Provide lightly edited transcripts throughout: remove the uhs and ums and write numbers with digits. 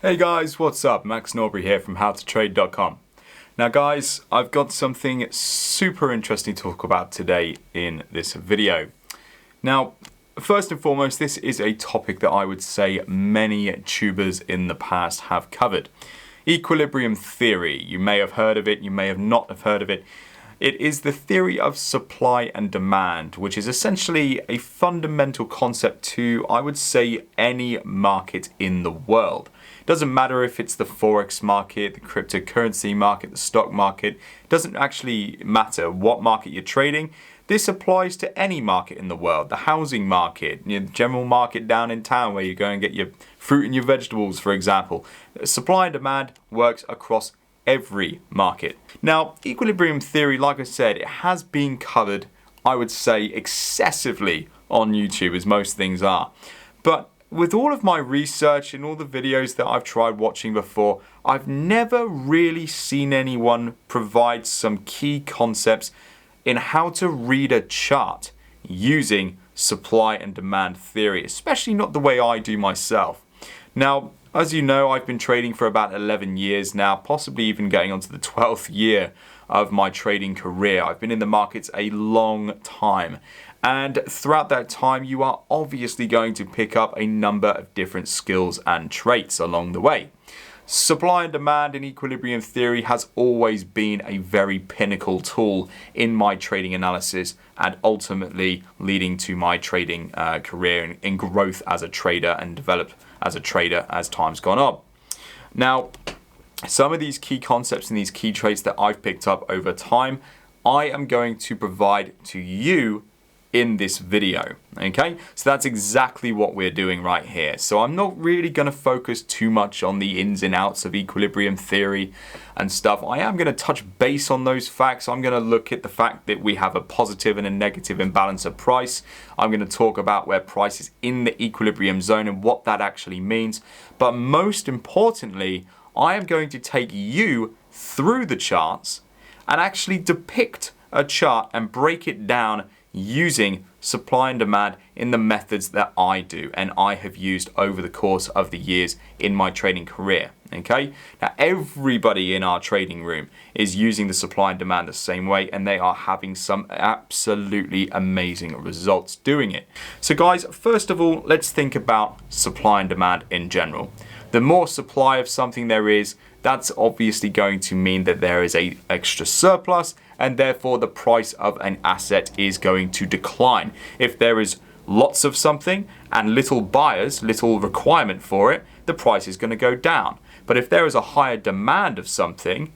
Hey guys, what's up? Max Norbury here from howtotrade.com. Now guys, I've got something super interesting to talk about today in this video. Now, first and foremost, this is a topic that I would say many tubers in the past have covered. Equilibrium theory. You may have heard of it, you may have not have heard of it. It is the theory of supply and demand, which is essentially a fundamental concept to, I would say, any market in the world. It doesn't matter if it's the Forex market, the cryptocurrency market, the stock market. It doesn't actually matter what market you're trading. This applies to any market in the world. The housing market, the general market down in town where you go and get your fruit and your vegetables, for example. Supply and demand works across every market. Now, equilibrium theory, like I said, it has been covered, I would say, excessively on YouTube, as most things are. But with all of my research and all the videos that I've tried watching before, I've never really seen anyone provide some key concepts in how to read a chart using supply and demand theory, especially not the way I do myself. Now, as you know, I've been trading for about 11 years now, possibly even getting onto the 12th year of my trading career. I've been in the markets a long time. And throughout that time, you are obviously going to pick up a number of different skills and traits along the way. Supply and demand in equilibrium theory has always been a very pinnacle tool in my trading analysis and ultimately leading to my trading career in growth as a trader and develop as a trader as time's gone on. Now, some of these key concepts and these key traits that I've picked up over time, I am going to provide to you in this video, okay? So that's exactly what we're doing right here. So I'm not really going to focus too much on the ins and outs of equilibrium theory and stuff. I am going to touch base on those facts. I'm going to look at the fact that we have a positive and a negative imbalance of price. I'm going to talk about where price is in the equilibrium zone and what that actually means. But most importantly, I am going to take you through the charts and actually depict a chart and break it down using supply and demand in the methods that I do and I have used over the course of the years in my trading career. Okay, now everybody in our trading room is using the supply and demand the same way, and they are having some absolutely amazing results doing it. So guys, first of all, let's think about supply and demand in general. The more supply of something there is, that's obviously going to mean that there is an extra surplus, and therefore the price of an asset is going to decline. If there is lots of something and little buyers, little requirement for it, the price is going to go down. But if there is a higher demand of something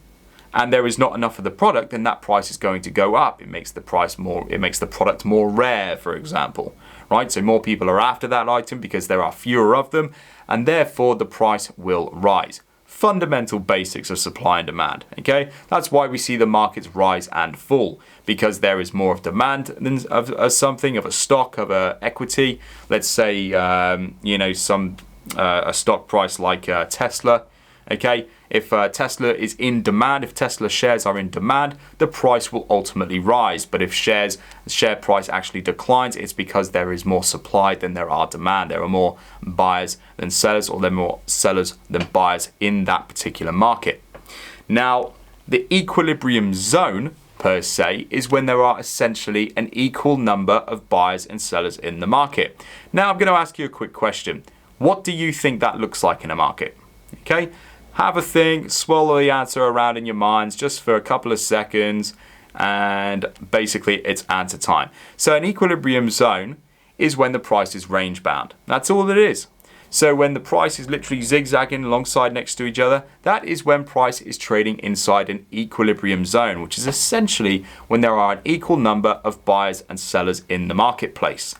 and there is not enough of the product, then that price is going to go up. It makes the product more rare, for example, right? So more people are after that item because there are fewer of them, and therefore the price will rise. Fundamental basics of supply and demand, okay? That's why we see the markets rise and fall, because there is more of demand than of something, of a stock, of a equity. Let's say, a stock price like Tesla, okay? If Tesla is in demand, if Tesla shares are in demand, the price will ultimately rise. But if share price actually declines, it's because there is more supply than there are demand. There are more buyers than sellers, or there are more sellers than buyers in that particular market. Now, the equilibrium zone, per se, is when there are essentially an equal number of buyers and sellers in the market. Now, I'm going to ask you a quick question. What do you think that looks like in a market? Okay? Have a think, swallow the answer around in your minds just for a couple of seconds, and basically it's answer time. So an equilibrium zone is when the price is range bound. That's all it is. So when the price is literally zigzagging alongside next to each other, that is when price is trading inside an equilibrium zone, which is essentially when there are an equal number of buyers and sellers in the marketplace.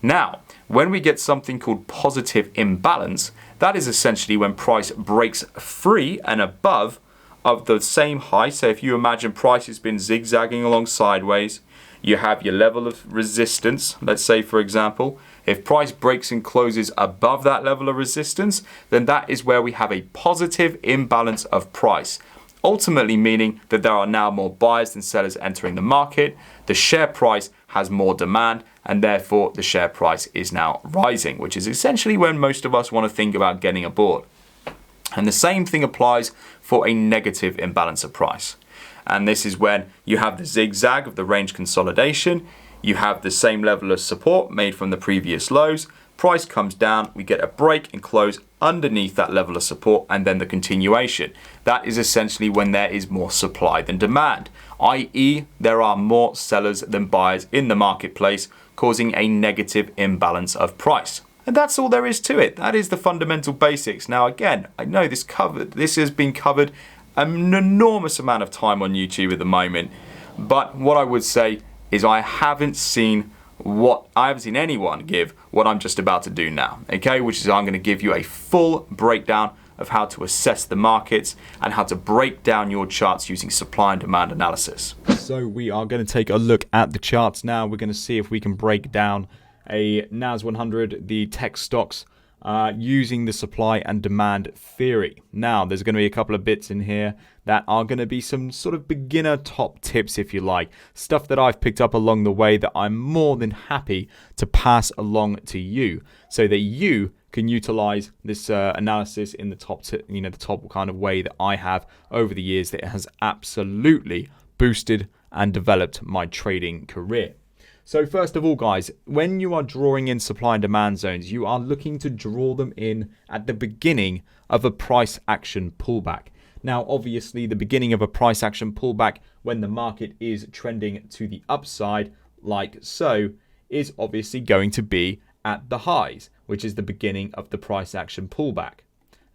Now, when we get something called positive imbalance, that is essentially when price breaks free and above of the same high. So if you imagine price has been zigzagging along sideways, you have your level of resistance. Let's say, for example, if price breaks and closes above that level of resistance, then that is where we have a positive imbalance of price. Ultimately meaning that there are now more buyers than sellers entering the market. The share price has more demand, and therefore the share price is now rising, which is essentially when most of us want to think about getting aboard. And the same thing applies for a negative imbalance of price. And this is when you have the zigzag of the range consolidation, you have the same level of support made from the previous lows, price comes down, we get a break and close underneath that level of support, and then the continuation. That is essentially when there is more supply than demand, i.e. there are more sellers than buyers in the marketplace, causing a negative imbalance of price. And that's all there is to it. That is the fundamental basics. Now again, I know this has been covered an enormous amount of time on YouTube at the moment, but what I would say is I haven't seen anyone give what I'm just about to do now, okay? Which is I'm going to give you a full breakdown of how to assess the markets and how to break down your charts using supply and demand analysis. So we are going to take a look at the charts now. We're going to see if we can break down a NAS 100, the tech stocks, using the supply and demand theory. Now, there's going to be a couple of bits in here that are going to be some sort of beginner top tips, if you like. Stuff that I've picked up along the way that I'm more than happy to pass along to you so that you can utilize this analysis in the top kind of way that I have over the years that has absolutely boosted and developed my trading career. So first of all, guys, when you are drawing in supply and demand zones, you are looking to draw them in at the beginning of a price action pullback. Now, obviously, the beginning of a price action pullback when the market is trending to the upside, like so, is obviously going to be at the highs, which is the beginning of the price action pullback.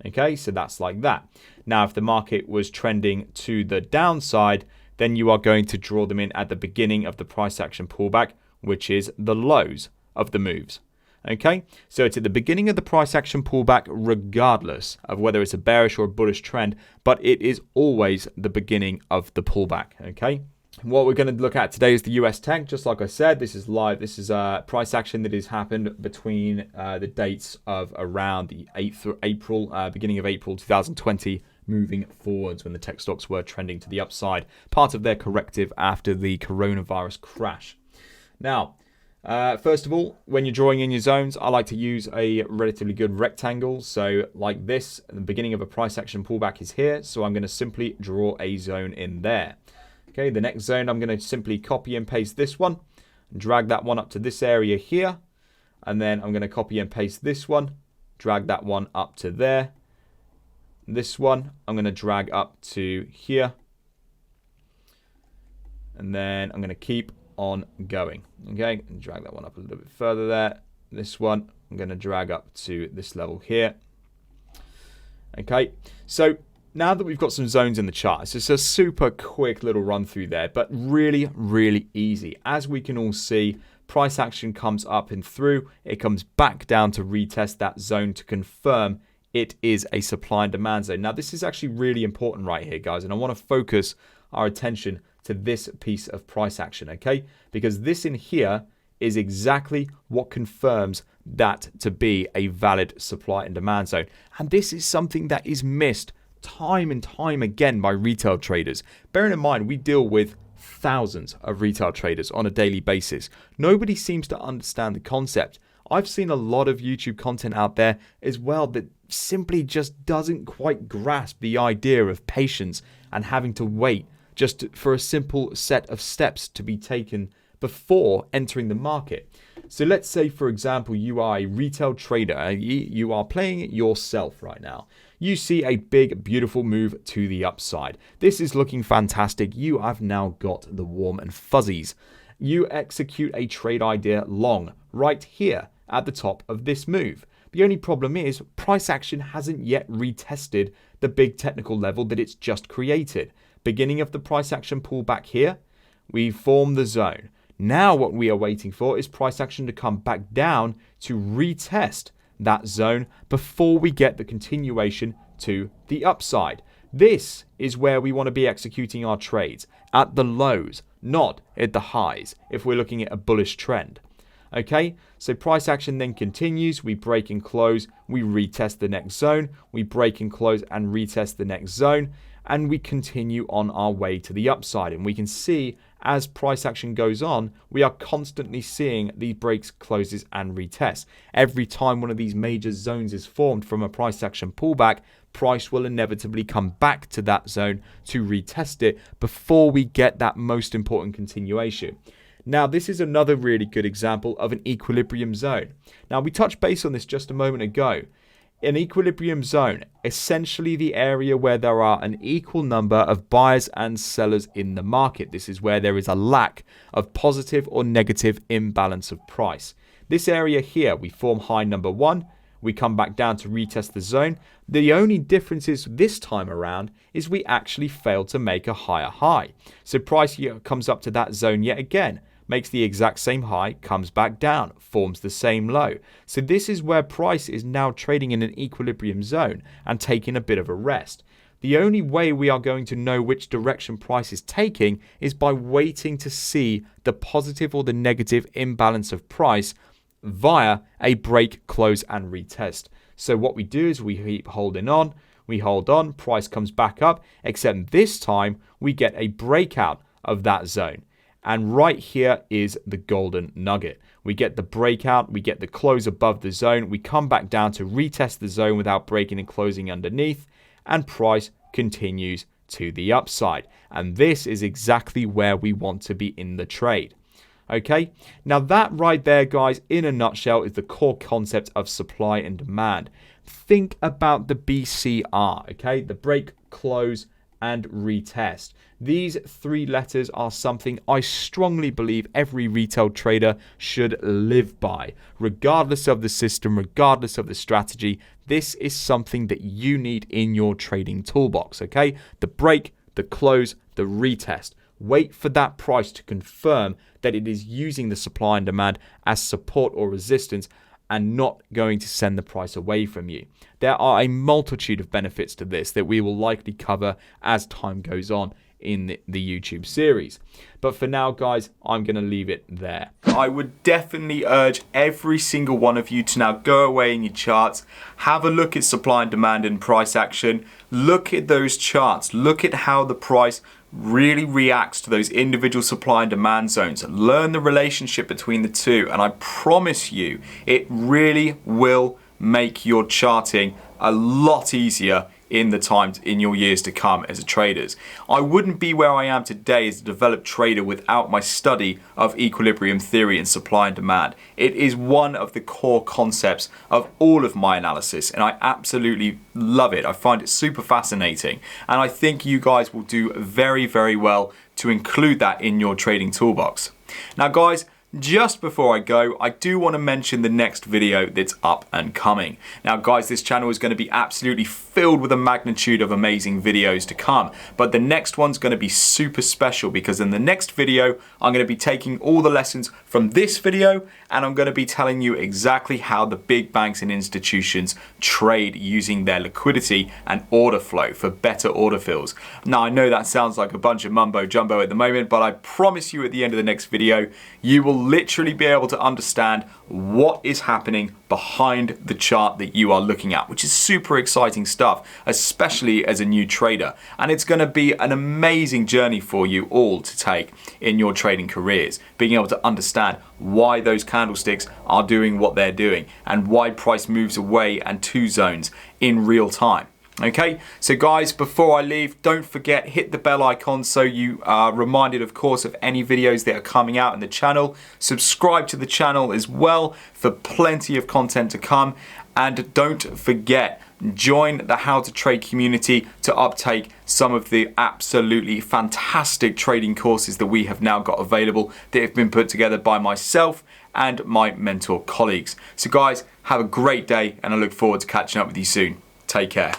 Okay, so that's like that. Now, if the market was trending to the downside, then you are going to draw them in at the beginning of the price action pullback, which is the lows of the moves. Okay, so it's at the beginning of the price action pullback regardless of whether it's a bearish or a bullish trend, but it is always the beginning of the pullback. Okay, what we're going to look at today is the US tech. Just like I said, this is live. This is a price action that has happened between the dates of around the 8th of April, beginning of April 2020, moving forwards when the tech stocks were trending to the upside, part of their corrective after the coronavirus crash. Now, first of all, when you're drawing in your zones, I like to use a relatively good rectangle. So like this, the beginning of a price action pullback is here. So I'm going to simply draw a zone in there. Okay, the next zone, I'm going to simply copy and paste this one, and drag that one up to this area here. And then I'm going to copy and paste this one, drag that one up to there. This one, I'm going to drag up to here. And then I'm going to keep on going. Okay, and drag that one up a little bit further there. This one, I'm going to drag up to this level here. Okay, so now that we've got some zones in the chart, it's just a super quick little run through there, but really, really easy. As we can all see, price action comes up and through. It comes back down to retest that zone to confirm it is a supply and demand zone. Now, this is actually really important right here, guys, and I want to focus our attention to this piece of price action, okay? Because this in here is exactly what confirms that to be a valid supply and demand zone. And this is something that is missed time and time again by retail traders. Bearing in mind, we deal with thousands of retail traders on a daily basis. Nobody seems to understand the concept. I've seen a lot of YouTube content out there as well that simply just doesn't quite grasp the idea of patience and having to wait just for a simple set of steps to be taken before entering the market. So let's say, for example, you are a retail trader. You are playing it yourself right now. You see a big, beautiful move to the upside. This is looking fantastic. You have now got the warm and fuzzies. You execute a trade idea long right here at the top of this move. The only problem is price action hasn't yet retested the big technical level that it's just created. Beginning of the price action pullback here, we form the zone. Now what we are waiting for is price action to come back down to retest that zone before we get the continuation to the upside. This is where we want to be executing our trades, at the lows, not at the highs, if we're looking at a bullish trend. Okay, so price action then continues. We break and close. We retest the next zone. We break and close and retest the next zone. and we continue on our way to the upside. And we can see as price action goes on, we are constantly seeing the breaks, closes, and retests. Every time one of these major zones is formed from a price action pullback, price will inevitably come back to that zone to retest it before we get that most important continuation. Now, this is another really good example of an equilibrium zone. Now, we touched base on this just a moment ago. An equilibrium zone, essentially the area where there are an equal number of buyers and sellers in the market. This is where there is a lack of positive or negative imbalance of price. This area here, we form high number 1. We come back down to retest the zone. The only difference is this time around is we actually failed to make a higher high. So price here comes up to that zone yet again, makes the exact same high, comes back down, forms the same low. So this is where price is now trading in an equilibrium zone and taking a bit of a rest. The only way we are going to know which direction price is taking is by waiting to see the positive or the negative imbalance of price via a break, close, and retest. So what we do is we keep holding on, we hold on, price comes back up, except this time we get a breakout of that zone. And right here is the golden nugget. We get the breakout, we get the close above the zone, we come back down to retest the zone without breaking and closing underneath, and price continues to the upside. And this is exactly where we want to be in the trade. Okay, now that right there, guys, in a nutshell, is the core concept of supply and demand. Think about the BCR, okay, the break, close, and retest. These 3 letters are something I strongly believe every retail trader should live by. Regardless of the system, regardless of the strategy, this is something that you need in your trading toolbox, okay? The break, the close, the retest. Wait for that price to confirm that it is using the supply and demand as support or resistance and not going to send the price away from you. There are a multitude of benefits to this that we will likely cover as time goes on in the YouTube series. But for now, guys, I'm going to leave it there. I would definitely urge every single one of you to now go away in your charts, have a look at supply and demand and price action, look at those charts, look at how the price really reacts to those individual supply and demand zones. Learn the relationship between the two, and I promise you, it really will make your charting a lot easier in the times in your years to come as a traders. I wouldn't be where I am today as a developed trader without my study of equilibrium theory and supply and demand. It is one of the core concepts of all of my analysis, and I absolutely love it. I find it super fascinating, and I think you guys will do very, very well to include that in your trading toolbox. Now, guys, just before I go, I do want to mention the next video that's up and coming. Now, guys, this channel is going to be absolutely filled with a magnitude of amazing videos to come, but the next one's going to be super special because in the next video, I'm going to be taking all the lessons from this video and I'm going to be telling you exactly how the big banks and institutions trade using their liquidity and order flow for better order fills. Now, I know that sounds like a bunch of mumbo jumbo at the moment, but I promise you at the end of the next video, you will literally be able to understand what is happening behind the chart that you are looking at, which is super exciting stuff, especially as a new trader. And it's going to be an amazing journey for you all to take in your trading careers, being able to understand why those candlesticks are doing what they're doing and why price moves away and to zones in real time. Okay, so guys, before I leave, don't forget, hit the bell icon so you are reminded, of course, of any videos that are coming out in the channel. Subscribe to the channel as well for plenty of content to come. And don't forget, join the How to Trade community to uptake some of the absolutely fantastic trading courses that we have now got available that have been put together by myself and my mentor colleagues. So guys, have a great day and I look forward to catching up with you soon. Take care.